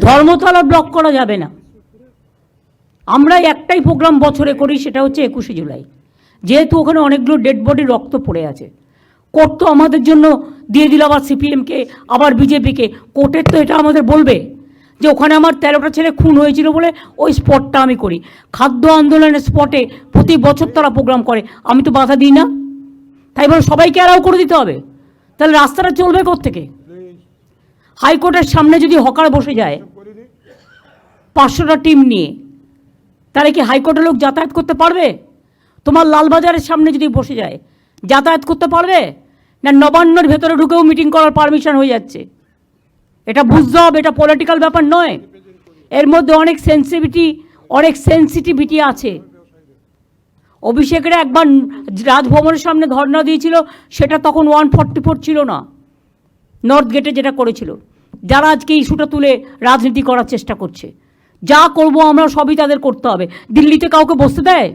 Dharmatala block করা যাবে না। আমরা একটাই প্রোগ্রাম বছরে করি, সেটা হচ্ছে 21শে জুলাই। যেহেতু ওখানে অনেকগুলো ডেড বডি রক্ত পড়ে আছে, কোর্ট তো আমাদের জন্য দিয়ে দিল আবার সিপিএমকে, আবার বিজেপিকে। কোর্টের তো এটা আমাদের বলবে যে ওখানে আমার 13টা ছেলে খুন হয়েছিল বলে ওই স্পটটা আমি করি। খাদ্য আন্দোলনের স্পটে প্রতি বছর তারা প্রোগ্রাম করে, আমি তো বাধা দিই না। তাই বলে সবাইকে অ্যালাউ করে দিতে হবে? তাহলে রাস্তাটা চলবে কোত্থেকে? হাইকোর্টের সামনে যদি হকার বসে যায় 500টা টিম নিয়ে, তাহলে কি হাইকোর্টের লোক যাতায়াত করতে পারবে? তোমার লালবাজারের সামনে যদি বসে যায় যাতায়াত করতে পারবে না? নবান্নর ভেতরে ঢুকেও মিটিং করার পারমিশন হয়ে যাচ্ছে। এটা বুঝতে হবে, এটা পলিটিক্যাল ব্যাপার নয়। এর মধ্যে অনেক সেন্সিটিভিটি আছে। অভিষেকের একবার রাজভবনের সামনে ধর্ণা দিয়েছিল, সেটা তখন 144 ছিল না, নর্থ গেটে যেটা করেছিল। যারা আজকে ইস্যুটা তুলে রাজনীতি করার চেষ্টা করছে, যা করব আমরা সবই তাদের করতে হবে। দিল্লিতে কাউকে বসতে দেয়?